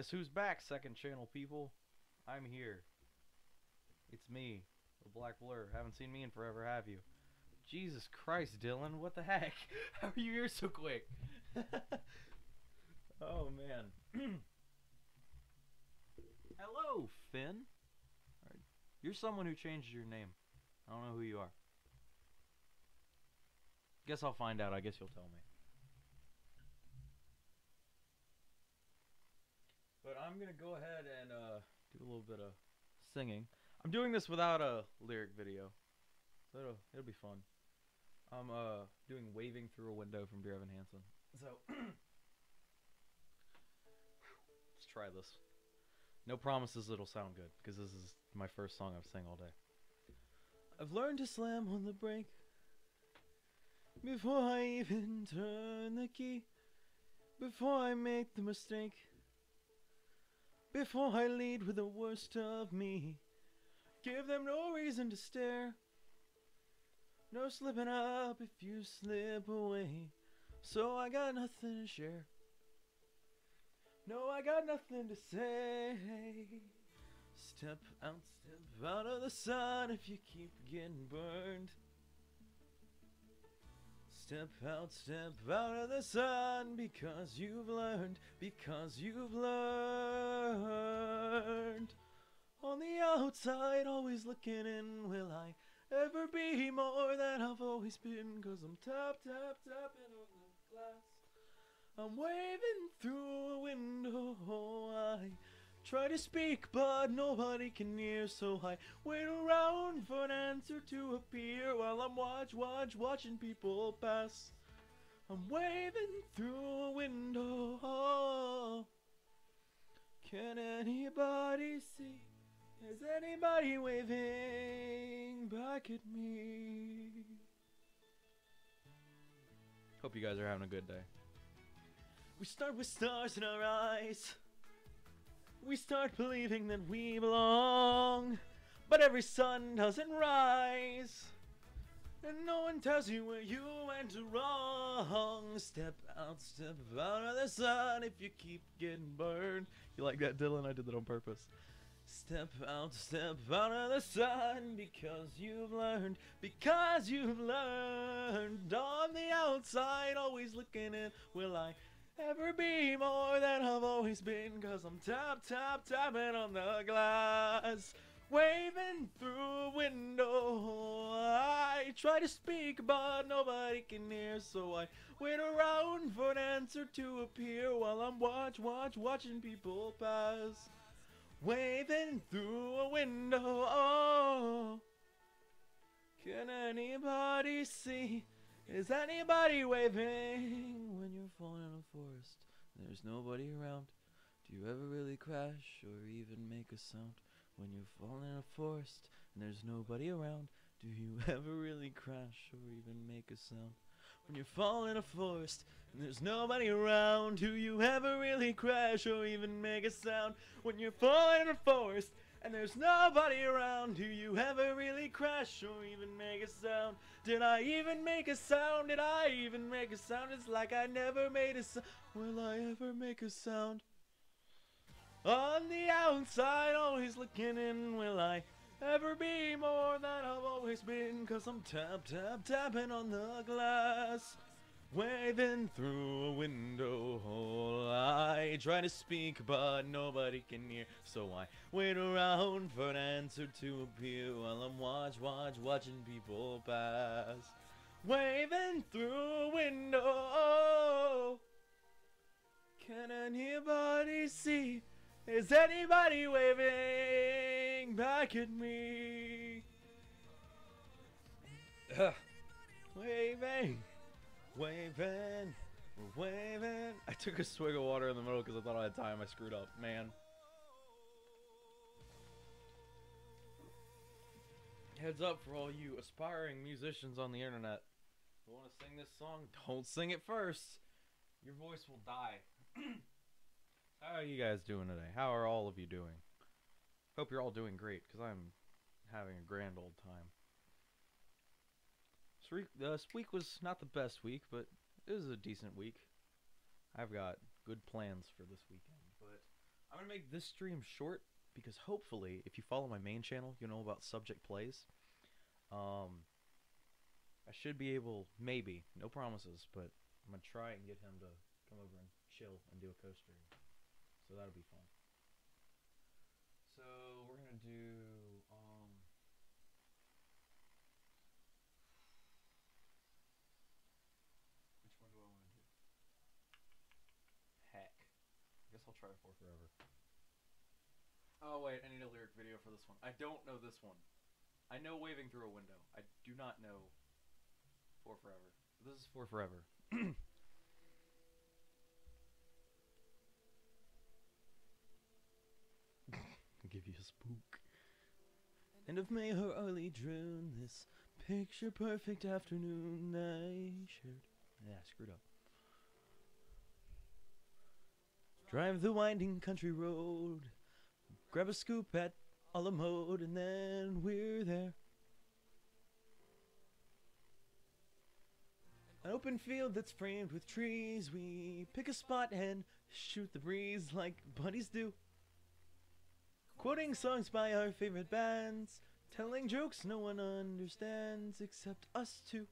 Guess who's back, second channel people? I'm here. It's me, the Black Blur. Haven't seen me in forever, have you? Jesus Christ, Dylan, what the heck? How are you here so quick? Oh, man. Hello, Finn. You're someone who changed your name. I don't know who you are. Guess I'll find out. I guess you'll tell me. But I'm gonna go ahead and do a little bit of singing. I'm doing this without a lyric video, so it'll be fun. I'm doing "Waving Through a Window" from Dear Evan Hansen. So let's try this. No promises it'll sound good, because this is my first song I've sang all day. I've learned to slam on the brake before I even turn the key, before I make the mistake, before I lead with the worst of me. Give them no reason to stare, no slipping up if you slip away. So I got nothing to share, no, I got nothing to say. Step out of the sun if you keep getting burned. Step out of the sun, because you've learned, On the outside, always looking in, will I ever be more than I've always been? 'Cause I'm tapping on the glass, I'm waving through a window. I try to speak, but nobody can hear, so I wait around for an answer to appear while I'm watching people pass. I'm waving through a window. Can anybody see? Is anybody waving back at me? Hope you guys are having a good day. We start with stars in our eyes. We start believing that we belong, but every sun doesn't rise, and no one tells you where you went wrong. Step out of the sun if you keep getting burned. You like that, Dylan? I did that on purpose. Step out of the sun, because you've learned, On the outside, always looking in, will I ever be more than I've always been? 'Cause I'm tapping on the glass, waving through a window. I try to speak, but nobody can hear, so I wait around for an answer to appear while I'm watching people pass. Waving through a window. Oh, can anybody see? Is anybody waving? When you're falling in a forest and there's nobody around, do you ever really crash or even make a sound? When you're falling in a forest and there's nobody around, do you ever really crash or even make a sound? When you're falling in a forest and there's nobody around, do you ever really crash or even make a sound? When you're falling in a forest and there's nobody around, do you ever really crash or even make a sound? Did I even make a sound? Did I even make a sound? It's like I never made a sound. Will I ever make a sound? On the outside, always looking in, will I ever be more than I've always been? 'Cause I'm tapping on the glass, waving through a window. I try to speak, but nobody can hear, so I wait around for an answer to appear while I'm watching people pass. Waving through a window. Can anybody see? Is anybody waving back at me? Waving. I took a swig of water in the middle because I thought I had time. I screwed up, man. Heads up for all you aspiring musicians on the internet. If you want to sing this song, don't sing it first. Your voice will die. How are you guys doing today? How are all of you doing? Hope you're all doing great, because I'm having a grand old time. This week was not the best week, but it was a decent week. I've got good plans for this weekend, but I'm gonna make this stream short because hopefully, if you follow my main channel, you'll know about Subject Plays. I should be able, maybe, no promises, but I'm gonna try and get him to come over and chill and do a co-stream. So that'll be fun. So we're gonna do which one do I want to do? Heck. I guess I'll try For Forever. Oh wait, I need a lyric video for this one. I don't know this one. I know Waving Through a Window. I do not know For Forever. This is For Forever. Give you a spook. End of May or early June, this picture perfect afternoon I shared. Yeah, I screwed up. Drive the winding country road, grab a scoop at a la mode, and then we're there. An open field that's framed with trees, we pick a spot and shoot the breeze like buddies do. Quoting songs by our favorite bands, telling jokes no one understands except us two.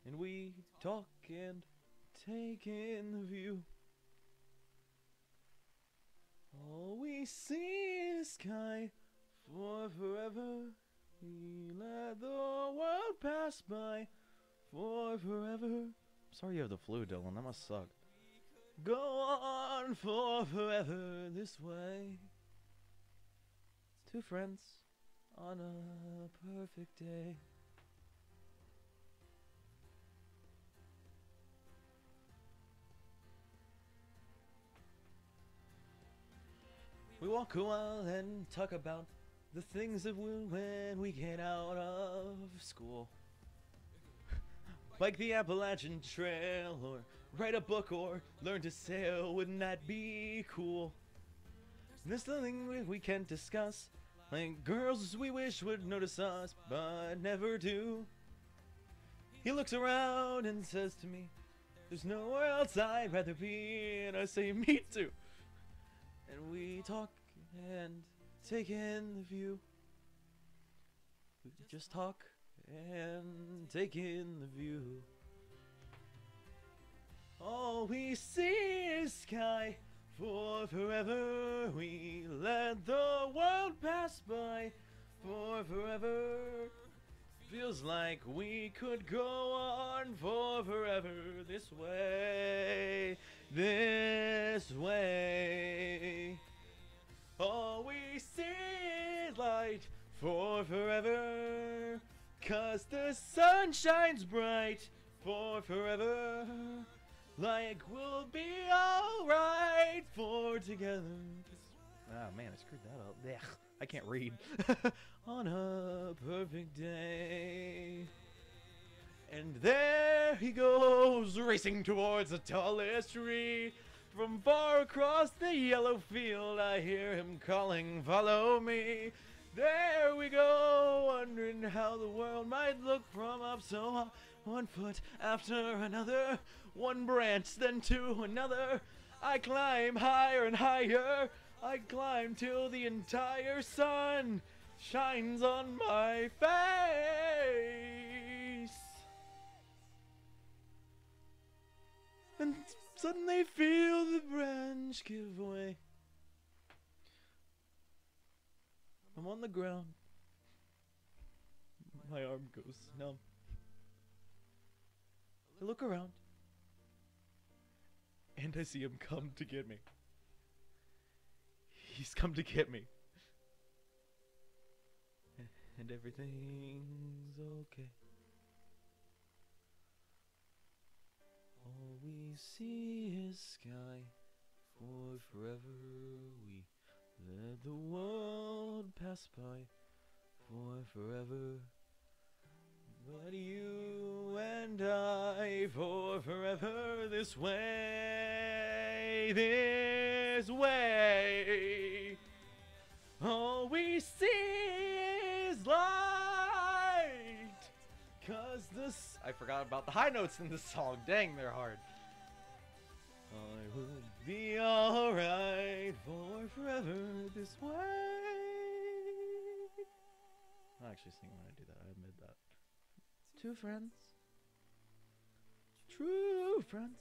And we talk and take in the view. All we see is sky for forever. We let the world pass by for forever. Sorry you have the flu, Dylan. That must suck. Go on for forever this way. Two friends on a perfect day. We walk a while and talk about the things that we'll when we get out of school. Like the Appalachian Trail, or write a book, or learn to sail. Wouldn't that be cool? There's nothing we can't discuss, like girls we wish would notice us, but never do. He looks around and says to me, there's nowhere else I'd rather be, and I say, me too. And we talk and take in the view. We just talk and take in the view. All we see is sky for forever. We let the world pass by for forever. Feels like we could go on for forever this way, this way. All we see is light for forever, 'cause the sun shines bright for forever. Like we'll be alright for together. Ah man, I screwed that up. Ugh, I can't read. On a perfect day. And there he goes, racing towards the tallest tree. From far across the yellow field, I hear him calling, follow me. There we go, wondering how the world might look from up so high. One foot after another, one branch then to another. I climb higher and higher. I climb till the entire sun shines on my face. And suddenly feel the branch give way. I'm on the ground. My arm goes numb. I look around. And I see him come to get me. He's come to get me. And everything's okay. All we see is sky for forever. We let the world pass by for forever. But you and I for forever this way, this way. All we see is light. 'Cause this... I forgot about the high notes in this song. Dang, they're hard. I would be alright for forever this way. I actually sing when I do that, I admit that. Two friends, true friends,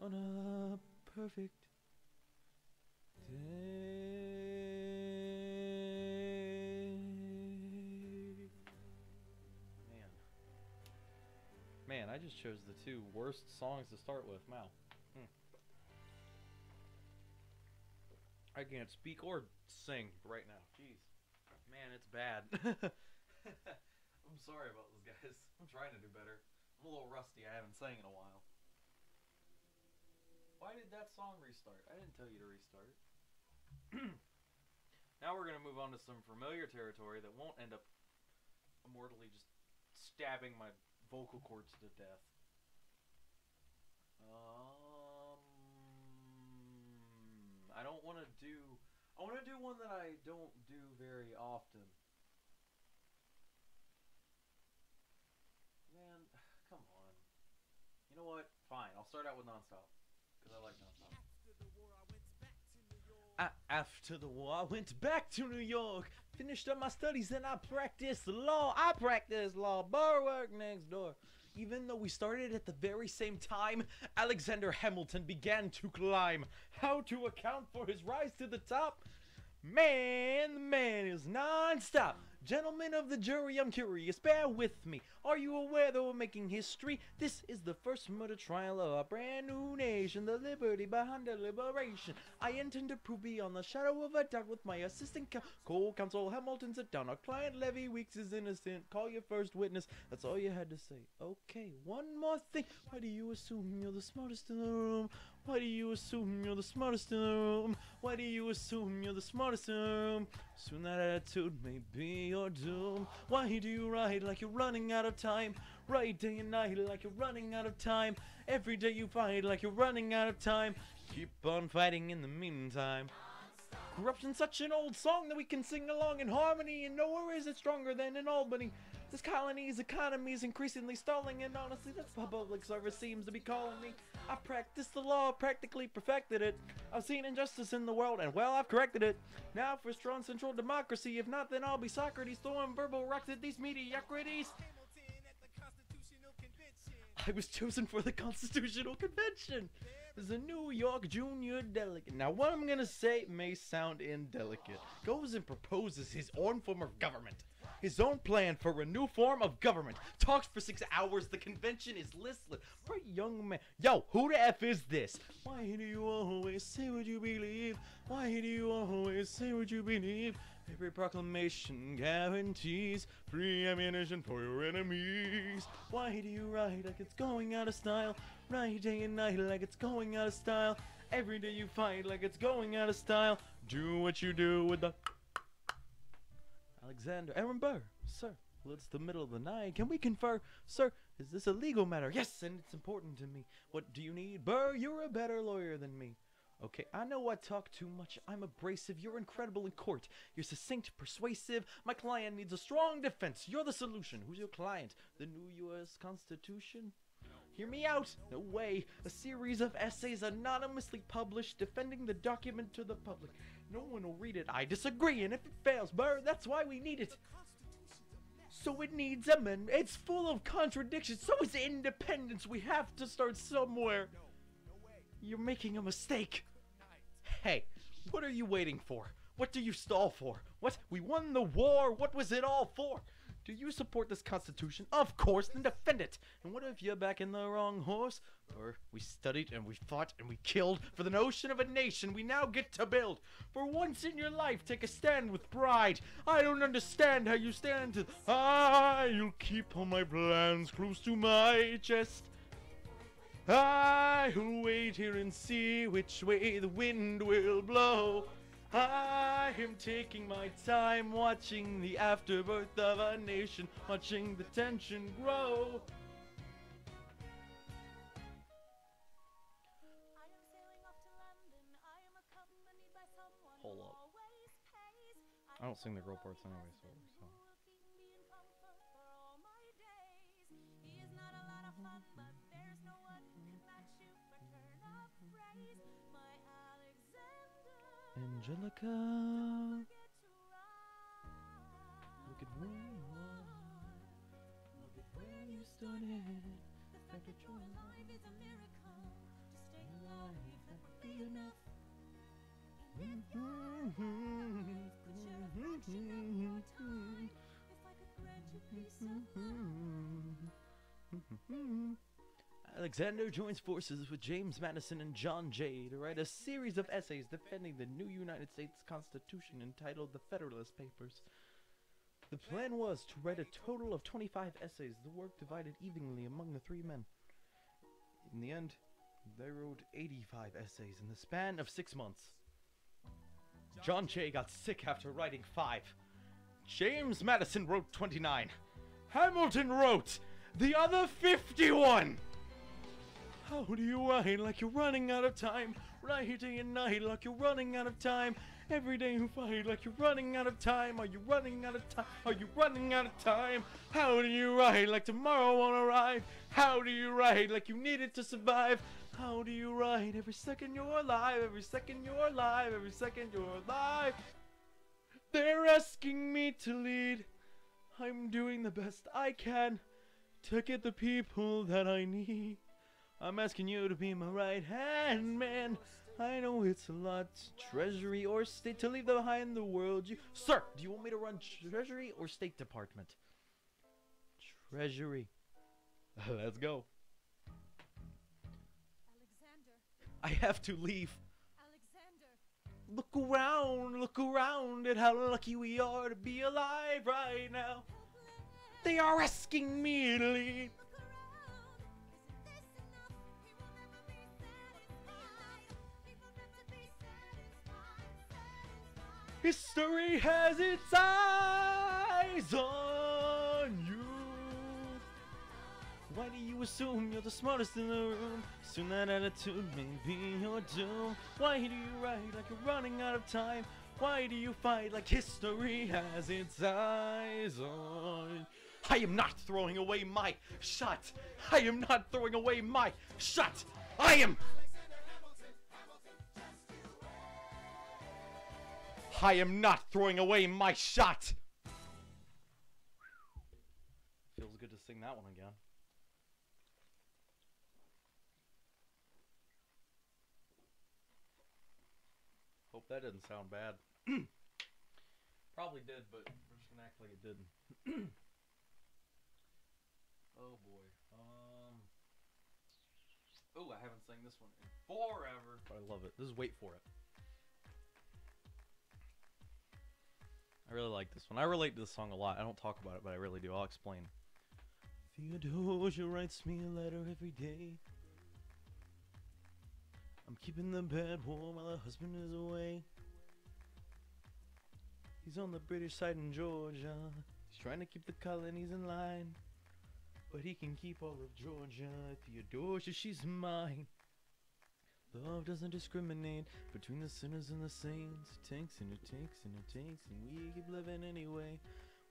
on a perfect day. Man, I just chose the two worst songs to start with. Wow. I can't speak or sing right now. Jeez. Man, it's bad. I'm sorry about this, guys. I'm trying to do better. I'm a little rusty. I haven't sang in a while. Why did that song restart? I didn't tell you to restart. Now we're going to move on to some familiar territory that won't end up immortally just stabbing my vocal cords to death. I don't want to do... I want to do one that I don't do very often. Man, come on. You know what? Fine, I'll start out with nonstop. Because I like nonstop. After the war, I went back to New York. Finished up my studies and I practiced law. Bar work next door. Even though we started at the very same time, Alexander Hamilton began to climb. How to account for his rise to the top? Man, the man is non-stop. Gentlemen of the jury, I'm curious, bear with me. Are you aware that we're making history? This is the first murder trial of a brand new nation, the liberty behind deliberation. I intend to prove beyond the shadow of a doubt with my assistant co-counsel Hamilton. Sit down. Our client Levy Weeks is innocent. Call your first witness. That's all you had to say. Okay, one more thing. Why do you assume you're the smartest in the room? Why do you assume you're the smartest in the room? Why do you assume you're the smartest in the room? Soon that attitude may be your doom. Why do you write like you're running out of time? Write day and night like you're running out of time. Every day you fight like you're running out of time. Keep on fighting in the meantime. Corruption's such an old song that we can sing along in harmony, and nowhere is it stronger than in Albany. This colony's economy is increasingly stalling, and honestly, the public service seems to be calling me. I've practiced the law, practically perfected it. I've seen injustice in the world, and well, I've corrected it. Now for strong central democracy, if not, then I'll be Socrates, throwing verbal rocks at these mediocrities. I was chosen for the Constitutional Convention as a New York junior delegate. Now, what I'm gonna say may sound indelicate. Goes and proposes his own form of government. His own plan for a new form of government. Talks for 6 hours. The convention is listless. For a young man. Yo, who the F is this? Why do you always say what you believe? Why do you always say what you believe? Every proclamation guarantees free ammunition for your enemies. Why do you write like it's going out of style? Write day and night like it's going out of style. Every day you fight like it's going out of style. Do what you do with the... Alexander Aaron Burr, sir. Well, it's the middle of the night. Can we confer? Sir, is this a legal matter? Yes, and it's important to me. What do you need? Burr, you're a better lawyer than me. Okay, I know I talk too much. I'm abrasive. You're incredible in court. You're succinct, persuasive. My client needs a strong defense. You're the solution. Who's your client? The new U.S. Constitution? Hear me out. No way. A series of essays anonymously published defending the document to the public. No one will read it. I disagree, and if it fails, Burr, that's why we need it. So it needs amendment. It's full of contradictions. So is independence. We have to start somewhere. You're making a mistake. Hey, what are you waiting for? What do you stall for? What? We won the war. What was it all for? Do you support this Constitution? Of course, then defend it. And what if you're backing the wrong horse? Or we studied and we fought and we killed for the notion of a nation we now get to build. For once in your life, take a stand with pride. I don't understand how you stand to... You'll keep all my plans close to my chest. I'll wait here and see which way the wind will blow. I am taking my time watching the afterbirth of a nation, watching the tension grow. Hold up. I don't sing the girl parts anyway, so. Angelica, look at where you are. Look at where you started. The fact that you're alive is a miracle. To stay alive, that would be enough. And if your life could share a fraction of your time, if I could grant you peace of mind. Alexander joins forces with James Madison and John Jay to write a series of essays defending the new United States Constitution entitled The Federalist Papers. The plan was to write a total of 25 essays, the work divided evenly among the three men. In the end, they wrote 85 essays in the span of 6 months. John Jay got sick after writing 5. James Madison wrote 29. Hamilton wrote the other 51! How do you write like you're running out of time? Right day and night like you're running out of time. Every day you fight like you're running out of time. Are you running out of time? Are you running out of time? How do you write like tomorrow won't arrive? How do you write like you need it to survive? How do you write every second you're alive? Every second you're alive. Every second you're alive. They're asking me to lead. I'm doing the best I can to get the people that I need. I'm asking you to be my right hand man. I know it's a lot, Treasury or State, to leave behind the world. Sir, do you want me to run Treasury or State Department? Treasury. Let's go. Alexander. I have to leave. Alexander. Look around at how lucky we are to be alive right now. They are asking me to leave. History has its eyes on you. Why do you assume you're the smartest in the room? Soon that attitude may be your doom. Why do you write like you're running out of time? Why do you fight like history has its eyes on you? I am not throwing away my shot. I am not throwing away my shot. I am not throwing away my shot. Feels good to sing that one again. Hope that didn't sound bad. Probably did, but we're just gonna act like it didn't. Oh boy. Oh, I haven't sang this one in forever, but I love it. This is Wait For It. I really like this one. I relate to this song a lot. I don't talk about it, but I really do. I'll explain. Theodosia writes me a letter every day. I'm keeping the bed warm while her husband is away. He's on the British side in Georgia. He's trying to keep the colonies in line, but he can keep all of Georgia. Theodosia, she's mine. Love doesn't discriminate between the sinners and the saints. It takes and it takes and it takes, and we keep living anyway.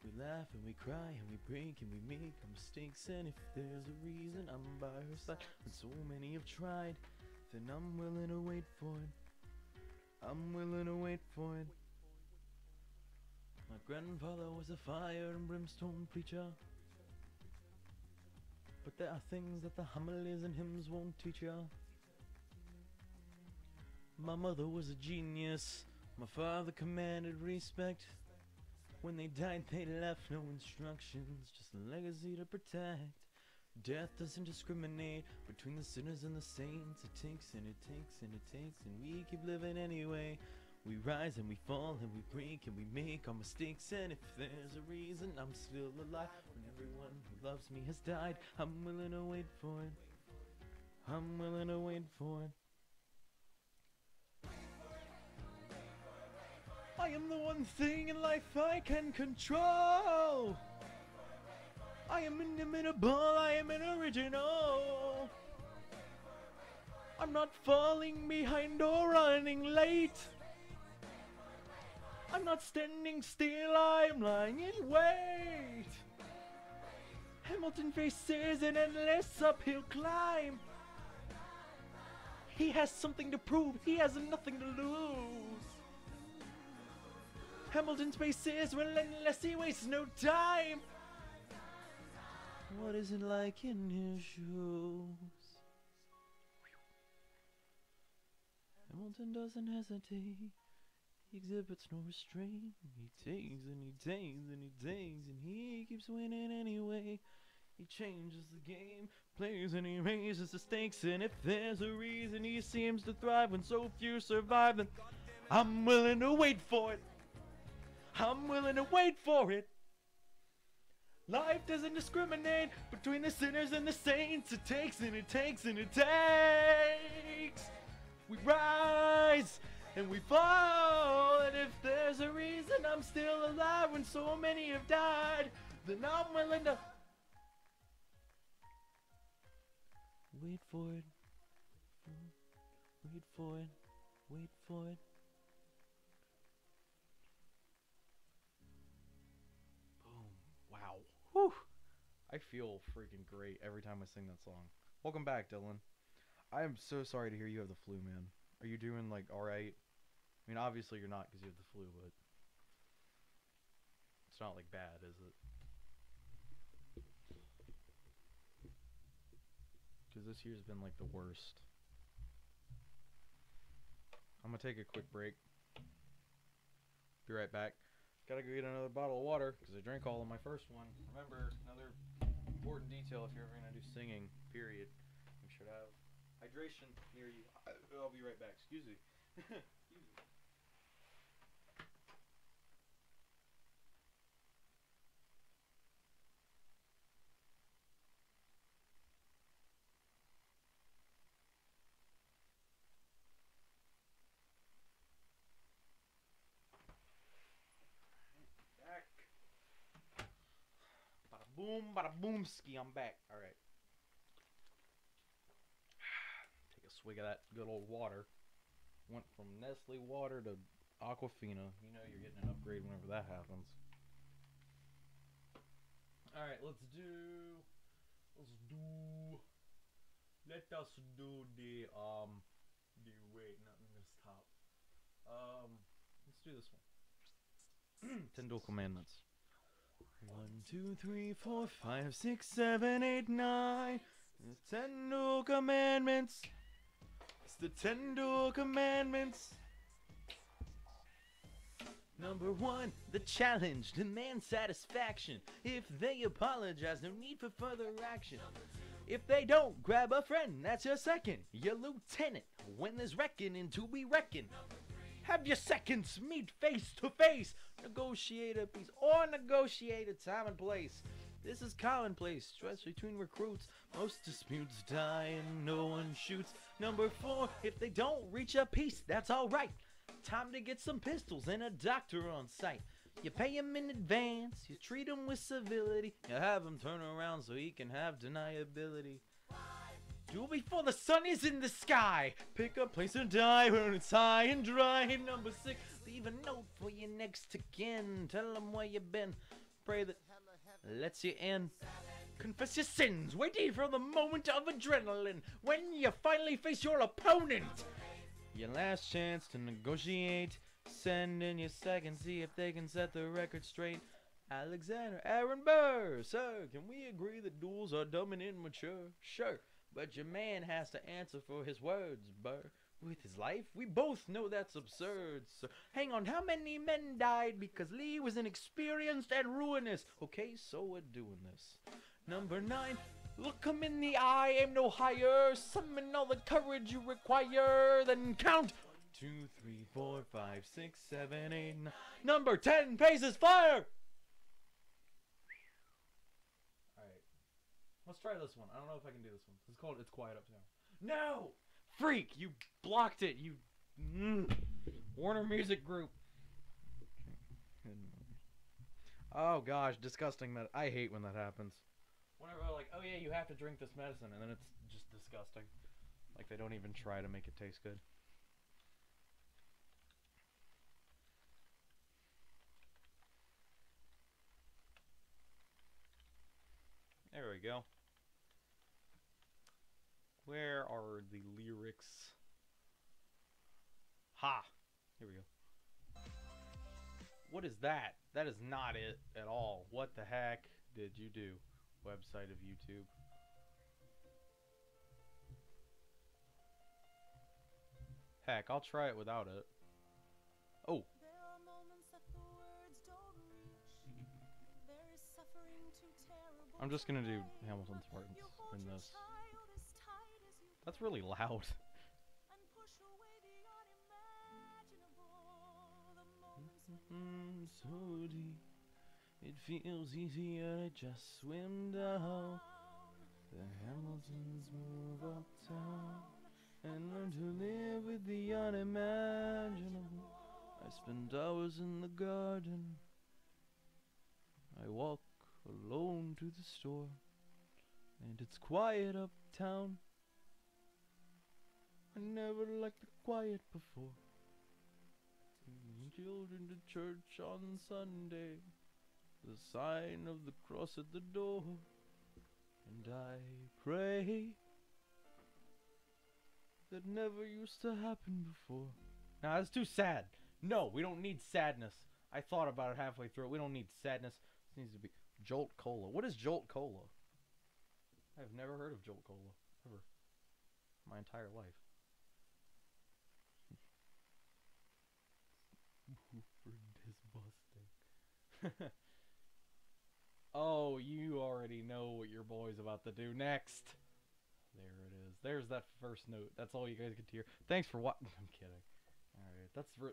We laugh and we cry and we break and we make our mistakes, and if there's a reason I'm by her side when so many have tried, then I'm willing to wait for it. I'm willing to wait for it. My grandfather was a fire and brimstone preacher, but there are things that the homilies and hymns won't teach ya. My mother was a genius. My father commanded respect. When they died, they left no instructions, just a legacy to protect. Death doesn't discriminate between the sinners and the saints. It takes and it takes and it takes, and we keep living anyway. We rise and we fall and we break and we make our mistakes, and if there's a reason I'm still alive when everyone who loves me has died, I'm willing to wait for it. I'm willing to wait for it. I am the one thing in life I can control. I am inimitable, I am an original. I'm not falling behind or running late. I'm not standing still, I'm lying in wait. Hamilton faces an endless uphill climb. He has something to prove. He has nothing to lose. Hamilton's pace is relentless. He wastes no time. What is it like in his shoes? Hamilton doesn't hesitate. He exhibits no restraint. He takes and he takes and he takes and he keeps winning anyway. He changes the game, plays and he raises the stakes. And if there's a reason he seems to thrive when so few survive, then I'm willing to wait for it. I'm willing to wait for it. Life doesn't discriminate between the sinners and the saints. It takes and it takes and it takes. We rise and we fall. And if there's a reason I'm still alive when so many have died, then I'm willing to wait for it. Wait for it. Wait for it. Boom. Wow. Whew. I feel freaking great every time I sing that song. Welcome back, Dylan. I am so sorry to hear you have the flu, man. Are you doing, like, alright? I mean, obviously you're not because you have the flu, but it's not, like, bad, is it? Because this year's been, like, the worst. I'm gonna take a quick break. Be right back. Gotta go get another bottle of water because I drank all of my first one. Remember, another important detail if you're ever gonna do singing, period. Make sure to have hydration near you. I'll be right back. Excuse me. Excuse me. Bada boomski, I'm back. Alright. Take a swig of that good old water. Went from Nestle water to Aquafina. You know you're getting an upgrade whenever that happens. Alright, let us do the, wait, not in this top. Let's do this one. 10 Dual Commandments. 1, 2, 3, 4, 5, 6, 7, 8, 9. The 10 Dual Commandments. It's the 10 Dual Commandments. Number 1, the challenge demands satisfaction. If they apologize, no need for further action. If they don't, grab a friend, that's your second. Your lieutenant, when there's reckoning to be reckoned. Have your seconds meet face to face. Negotiate a peace or negotiate a time and place. This is commonplace, stress between recruits. Most disputes die and no one shoots. Number 4, if they don't reach a peace, that's alright. Time to get some pistols and a doctor on site. You pay him in advance, you treat him with civility. You have him turn around so he can have deniability. Do before the sun is in the sky. Pick a place to die when it's high and dry. Number 6, leave a note for your next of kin. Tell them where you've been. Pray that lets you in. Confess your sins, waiting for the moment of adrenaline. When you finally face your opponent. Your last chance to negotiate. Send in your second, see if they can set the record straight. Alexander, Aaron Burr. Sir, can we agree that duels are dumb and immature? Sure. But your man has to answer for his words, Burr. With his life, we both know that's absurd, sir. Hang on, how many men died because Lee was inexperienced and ruinous? Okay, so we're doing this. Number 9, look him in the eye, aim no higher. Summon all the courage you require, then count. 2, 3, 4, 5, 6, 7, 8, 9. Number 10, paces fire! Let's try this one. I don't know if I can do this one. It's called It's Quiet Uptown. No! Freak! You blocked it! You... Warner Music Group. Oh gosh, disgusting. That I hate when that happens. Whenever they're like, oh yeah, you have to drink this medicine, and then it's just disgusting. Like they don't even try to make it taste good. There we go. Where are the lyrics? Ha! Here we go. What is that? That is not it at all. What the heck did you do? Website of YouTube. Heck, I'll try it without it. Oh. I'm just gonna do Hamilton's part in this. That's really loud. So deep, it feels easier to just swim down. The Hamiltons move uptown and learn to live with the unimaginable. I spend hours in the garden. I walk alone to the store, and it's quiet uptown. I never liked the quiet before. Taking children to church on Sunday, the sign of the cross at the door, and I pray. That never used to happen before. Nah, that's too sad. No, we don't need sadness. I thought about it halfway through. We don't need sadness. This needs to be Jolt Cola. What is Jolt Cola? I've never heard of Jolt Cola ever. My entire life. Oh, you already know what your boy's about to do next. There it is. There's that first note. That's all you guys get to hear. Thanks for watching. I'm kidding. Alright,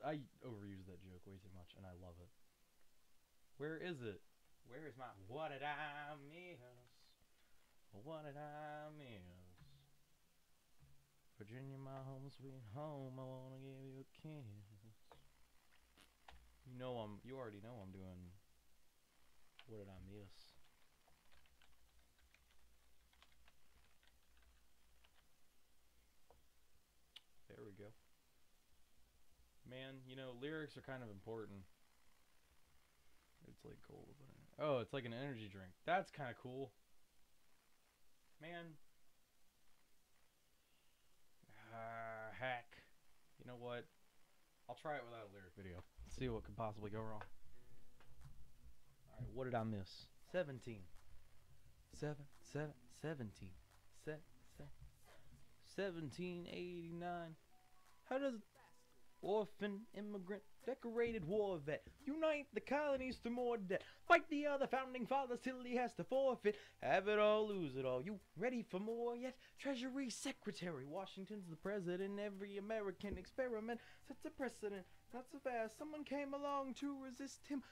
I overused that joke way too much, and I love it. Where is it? Where is my... What did I miss? What did I miss? Virginia, my home sweet home, I wanna give you a kiss. You already know I'm doing... What did I miss? There we go. Man, you know, lyrics are kind of important. It's like cola, but... Oh, it's like an energy drink. That's kind of cool. Man. Heck. You know what? I'll try it without a lyric video. Let's see what could possibly go wrong. Alright, what did I miss? 17. 1789. How does orphan, immigrant, decorated war vet unite the colonies through more debt? Fight the other founding fathers till he has to forfeit. Have it all, lose it all. You ready for more yet? Treasury Secretary, Washington's the president. Every American experiment sets a precedent. Not so fast, someone came along to resist him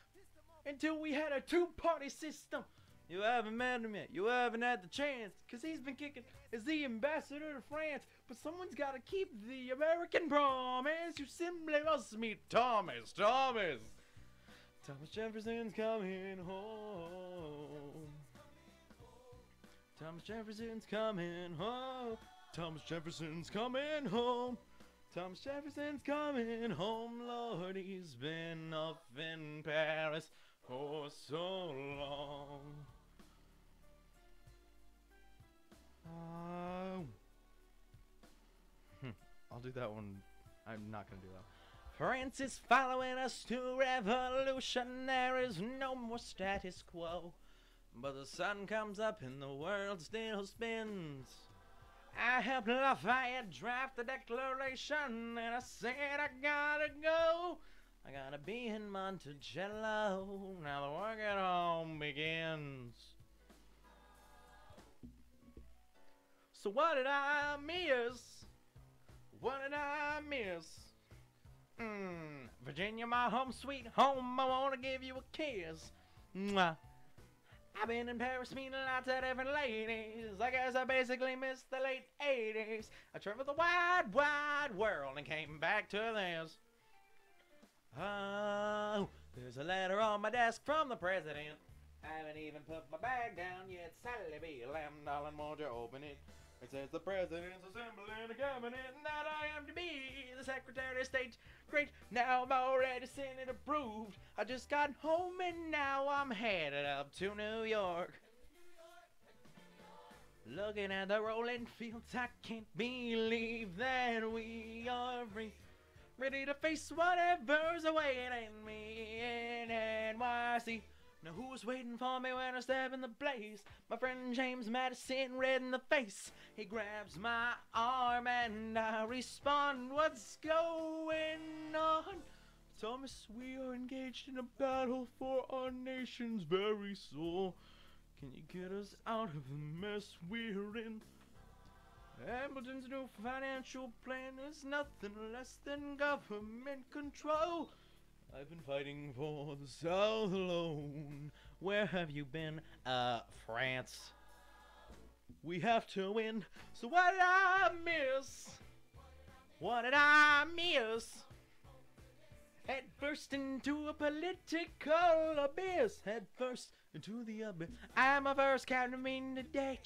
until we had a two-party system. You haven't met him yet, you haven't had the chance, cause he's been kicking as the ambassador to France. But someone's gotta keep the American promise. You simply must meet Thomas Jefferson's coming home. Thomas Jefferson's coming home. Thomas Jefferson's coming home. Thomas Jefferson's coming home. Lord, he's been up in Paris for so long. I'll do that one. I'm not gonna do that. France is following us to revolution. There is no more status quo. But the sun comes up and the world still spins. I helped Lafayette draft the Declaration, and I said I gotta go. I gotta be in Monticello. Now the work at home begins. So what did I miss? What did I miss? Virginia, my home sweet home, I wanna give you a kiss. Mwah. I've been in Paris meeting lots of different ladies. I guess I basically missed the late 80s. I traveled the wide, wide world and came back to this. Oh, there's a letter on my desk from the president. I haven't even put my bag down yet. Sally B. Lamb, darling, won't you open it? It says the president's assembling a cabinet and that I am to be the Secretary of State. Great, now I'm already Senate approved. I just got home and now I'm headed up to New York. Looking at the rolling fields, I can't believe that we are free. ready to face whatever's awaiting me in NYC. Now who's waiting for me when I step in the place? My friend James Madison, red in the face. He grabs my arm and I respond, what's going on? Thomas, we are engaged in a battle for our nation's very soul. Can you get us out of the mess we're in? Hamilton's new financial plan is nothing less than government control. I've been fighting for the South alone. Where have you been? France. We have to win. So what did I miss? What did I miss? Head first into a political abyss. Head first into the abyss. I'm a first cameraman today.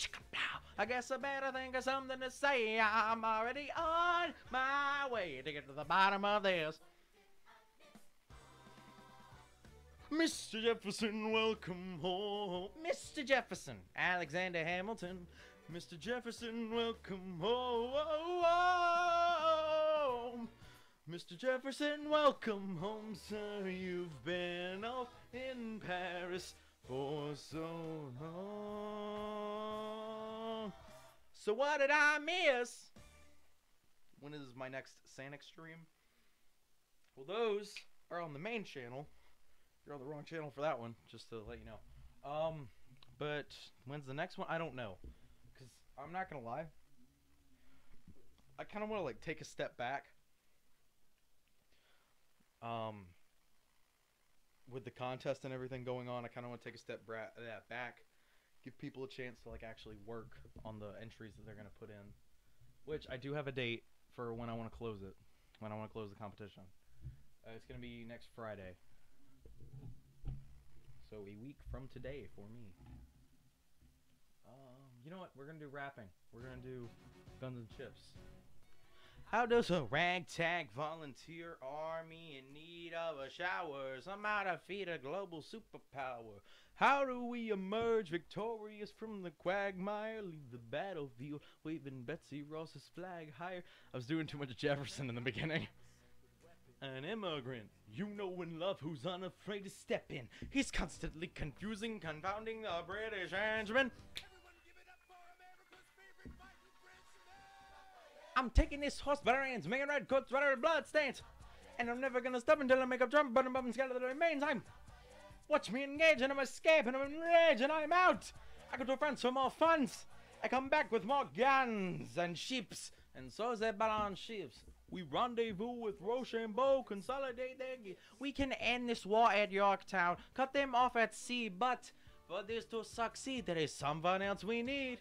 I guess I better think of something to say. I'm already on my way to get to the bottom of this. Mr. Jefferson, welcome home. Mr. Jefferson, Alexander Hamilton. Mr. Jefferson, welcome home. Mr. Jefferson, welcome home, sir. You've been off in Paris for so long. So what did I miss? When is my next Sanic stream? Well, those are on the main channel. You're on the wrong channel for that one, just to let you know. But when's the next one? I don't know. Because I'm not going to lie. I kind of want to, like, take a step back. With the contest and everything going on, I kind of want to take a step back. Give people a chance to, like, actually work on the entries that they're going to put in. Which, I do have a date for when I want to close it. When I want to close the competition. It's going to be next Friday. So a week from today for me. You know what? We're going to do rapping. We're going to do Guns and Chips. How does a ragtag volunteer army in need of a shower somehow defeat a global superpower? How do we emerge victorious from the quagmire? Leave the battlefield waving Betsy Ross's flag higher. I was doing too much Jefferson in the beginning. An immigrant, you know in love who's unafraid to step in. He's constantly confusing, confounding the British henchman. I'm taking this horse variants, making red coats, red blood stains. And I'm never gonna stop until I make a drum, but I'm scared of the remains. Watch me engage and I'm escape and I'm enraged and I'm out. I go to France for more funds. I come back with more guns and ships. And so they balance ships. We rendezvous with Rochambeau, consolidate their gear. We can end this war at Yorktown, cut them off at sea, but for this to succeed, there is someone else we need.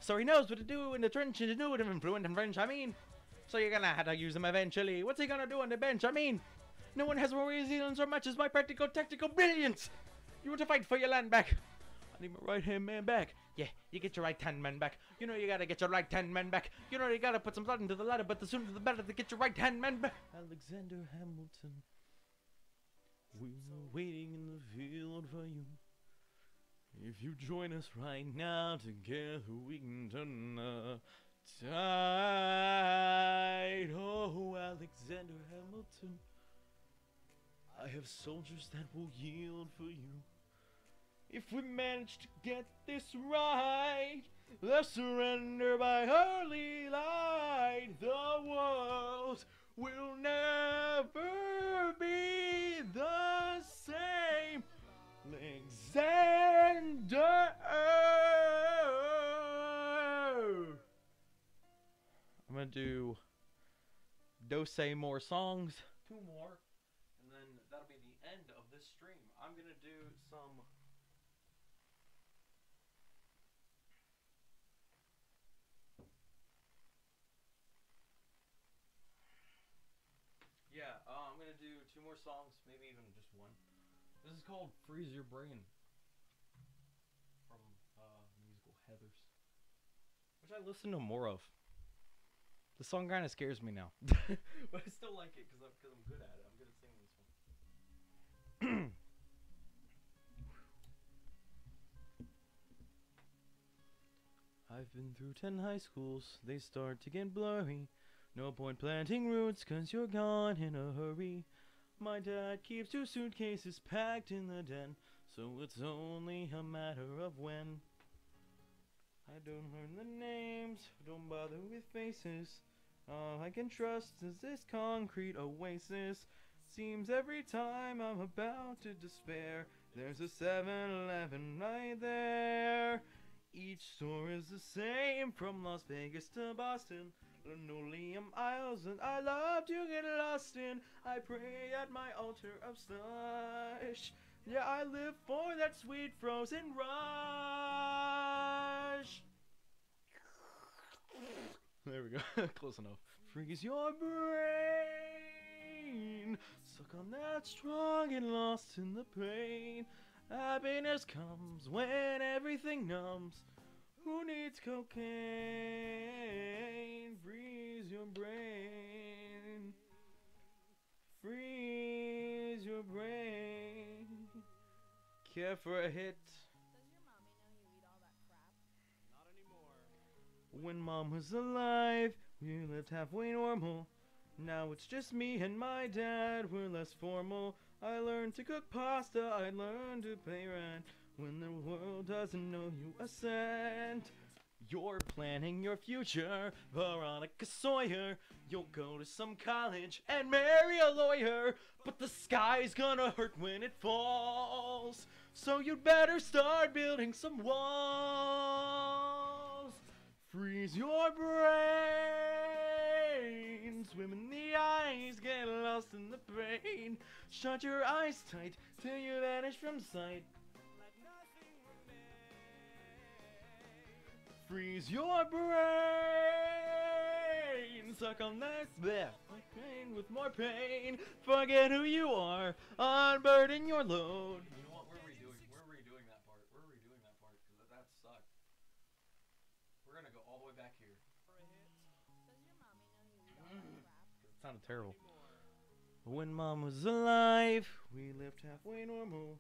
So he knows what to do in the trench and to do it in fluent in French, I mean. So you're gonna have to use him eventually. What's he gonna do on the bench, I mean? No one has more resilience or much as my practical tactical brilliance. You want to fight for your land back? I need my right-hand man back. Yeah, you get your right-hand man back. You know you gotta get your right-hand man back. You know you gotta put some blood into the ladder, but the sooner the better to get your right-hand man back. Alexander Hamilton, we were waiting in the field for you. If you join us right now, together we can turn the tide. Oh, Alexander Hamilton, I have soldiers that will yield for you. If we manage to get this right, the surrender by early light, the world will never be the same. Alexander. I'm gonna do Doce more songs, 2 more, and then that'll be the end of this stream. I'm gonna do some. Yeah, I'm gonna do 2 more songs, maybe even just 1. This is called Freeze Your Brain from the musical Heathers, which I listen to more of. The song kind of scares me now, but I still like it because I'm good at it. I'm good at singing this one. I've been through 10 high schools, they start to get blurry. No point planting roots 'cause you're gone in a hurry. My dad keeps 2 suitcases packed in the den, so it's only a matter of when. I don't learn the names, don't bother with faces. All I can trust is this concrete oasis. Seems every time I'm about to despair, there's a 7-Eleven right there. Each store is the same, from Las Vegas to Boston. Linoleum aisles that I love to get lost in. I pray at my altar of slush. Yeah, I live for that sweet frozen rush. There we go. Close enough. Freeze your brain. Suck on that strong and lost in the pain. Happiness comes when everything numbs. Who needs cocaine? Freeze your brain. Freeze your brain. Care for a hit? When mom was alive, we lived halfway normal. Now it's just me and my dad, we're less formal. I learned to cook pasta, I learned to pay rent. When the world doesn't know you a cent. You're planning your future, Veronica Sawyer. You'll go to some college and marry a lawyer. But the sky's gonna hurt when it falls. So you'd better start building some walls. Freeze your brain. Swim in the eyes, get lost in the brain. Shut your eyes tight till you vanish from sight. Freeze your brain. Suck on that pain with more pain. Forget who you are. Unburden your load. You know what? We're redoing that part. We're redoing that part because that sucked. We're gonna go all the way back here. It sounded terrible. When mom was alive, we lived halfway normal.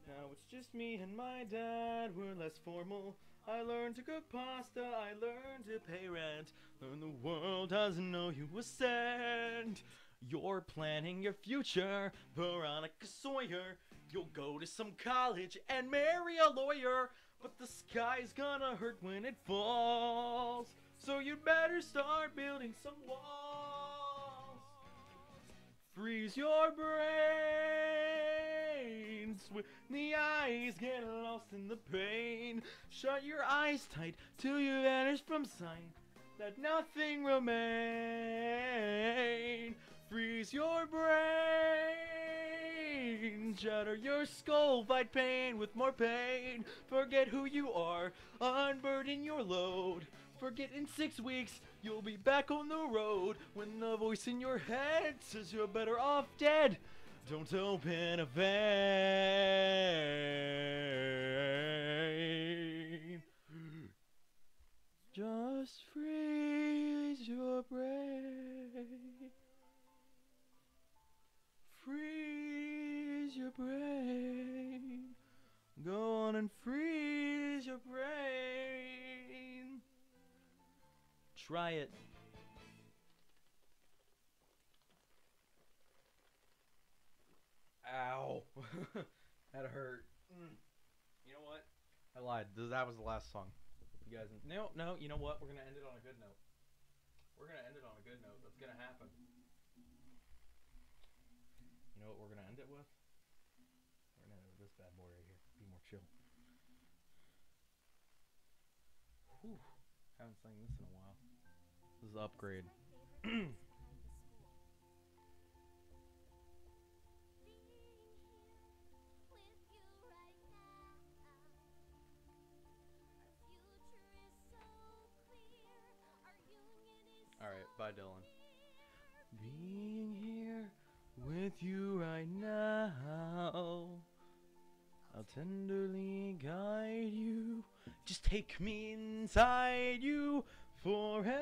Now it's just me and my dad, we're less formal. I learned to cook pasta, I learned to pay rent. Learn the world doesn't know you a cent. You're planning your future, Veronica Sawyer. You'll go to some college and marry a lawyer. But the sky's gonna hurt when it falls. So you better start building some walls. Freeze your brains. When the eyes get lost in the pain. Shut your eyes tight till you vanish from sight. Let nothing remain. Freeze your brain. Shatter your skull, fight pain with more pain. Forget who you are, unburden your load. Forget in 6 weeks, you'll be back on the road. When the voice in your head says you're better off dead. Don't open a vein. Just freeze your brain. Freeze your brain. Go on and freeze your brain. Try it. Ow. That hurt. You know what? I lied. That was the last song. You guys, no, you know what? We're gonna end it on a good note. We're gonna end it on a good note. That's gonna happen. You know what we're gonna end it with? We're gonna end it with this bad boy right here. Be more chill. Whew. Haven't sang this in a while. This is an upgrade. Alright, bye Dylan. Being here with you right now, I'll tenderly guide you. Just take me inside you forever.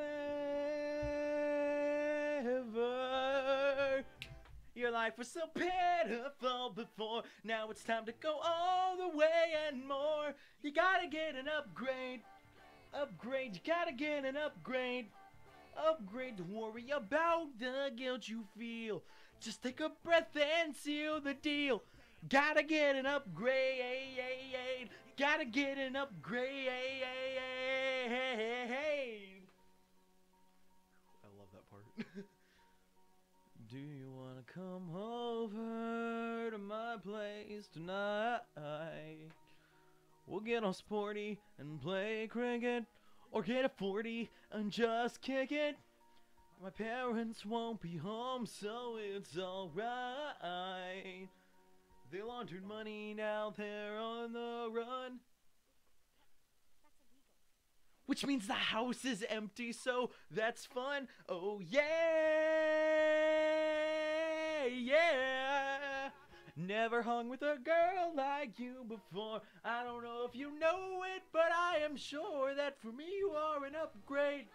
Your life was so pitiful before. Now it's time to go all the way and more. You gotta get an upgrade. Upgrade, you gotta get an upgrade. Upgrade, don't worry about the guilt you feel. Just take a breath and seal the deal. Gotta get an upgrade. Gotta get an upgrade. I love that part. Do you wanna come over to my place tonight? We'll get all sporty and play cricket, or get a 40 and just kick it. My parents won't be home, so it's alright. They laundered money, now they're on the run. Which means the house is empty, so that's fun. Oh yeah, yeah. Never hung with a girl like you before. I don't know if you know it, but I am sure that for me you are an upgrade.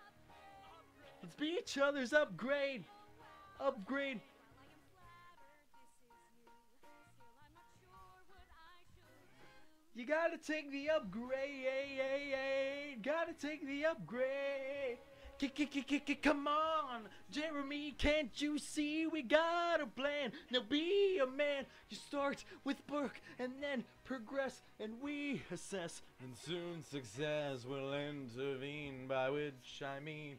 Let's be each other's upgrade. Upgrade. You gotta take the upgrade. Gotta take the upgrade. Come on, Jeremy, can't you see we got a plan? Now be a man. You start with work and then progress, and we assess, and soon success will intervene, by which I mean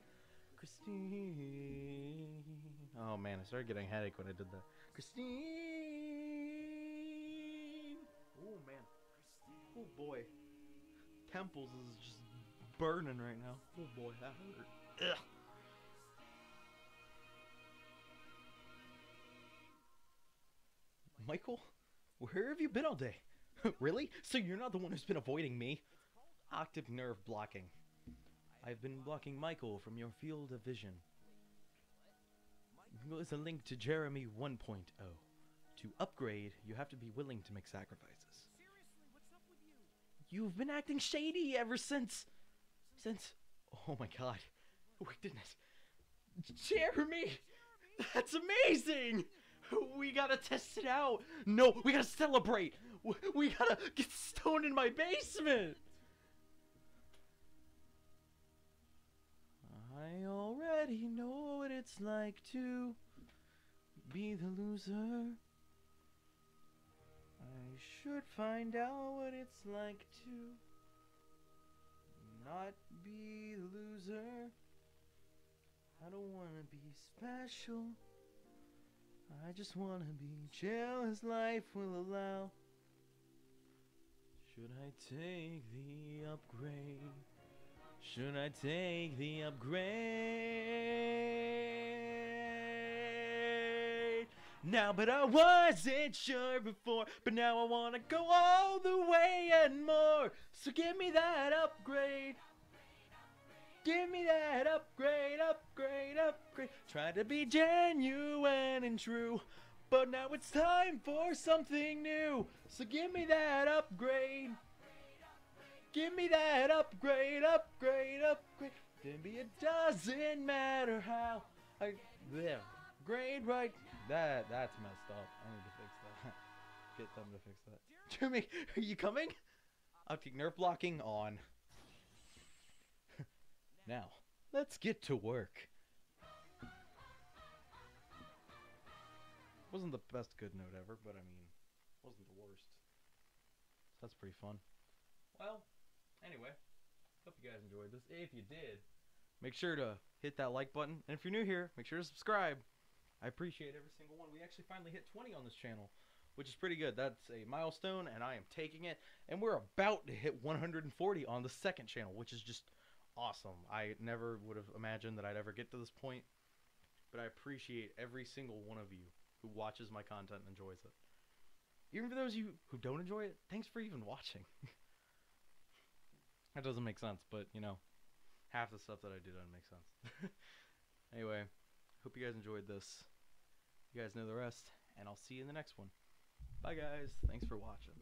Christine. Oh man, I started getting a headache when I did that. Christine. Oh man. Oh boy. Temples is just burning right now. Oh boy, that hurt. Ugh. Michael, where have you been all day? Really? So you're not the one who's been avoiding me? Octave nerve blocking. I've been blocking Michael from your field of vision. There's a link to Jeremy 1.0. To upgrade, you have to be willing to make sacrifices. Seriously, what's up with you? You've been acting shady ever since... Oh my god. Oh my goodness. Jeremy! That's amazing! We gotta test it out! No, we gotta celebrate! We gotta get stoned in my basement! I already know what it's like to be the loser. I should find out what it's like to not be the loser. I don't wanna be special. I just wanna be chill as life will allow. Should I take the upgrade? Should I take the upgrade? Now, but I wasn't sure before, but now I wanna go all the way and more. So give me that upgrade. Give me that upgrade, upgrade, upgrade. Try to be genuine and true, but now it's time for something new. So give me that upgrade. Give me that upgrade, upgrade, upgrade. Maybe it doesn't matter how I grade right. That's messed up. I need to fix that. Get them to fix that. Jeremy, are you coming? Optic nerve blocking on. Now, let's get to work. Wasn't the best good note ever, but I mean, wasn't the worst. So that's pretty fun. Well, anyway, hope you guys enjoyed this. If you did, make sure to hit that like button. And if you're new here, make sure to subscribe. I appreciate every single one. We actually finally hit 20 on this channel, which is pretty good. That's a milestone, and I am taking it. And we're about to hit 140 on the second channel, which is just awesome. I never would have imagined that I'd ever get to this point, but I appreciate every single one of you who watches my content and enjoys it. Even for those of you who don't enjoy it, thanks for even watching. That doesn't make sense, but you know, half the stuff that I do doesn't make sense. Anyway, hope you guys enjoyed this. You guys know the rest, and I'll see you in the next one. Bye guys, thanks for watching.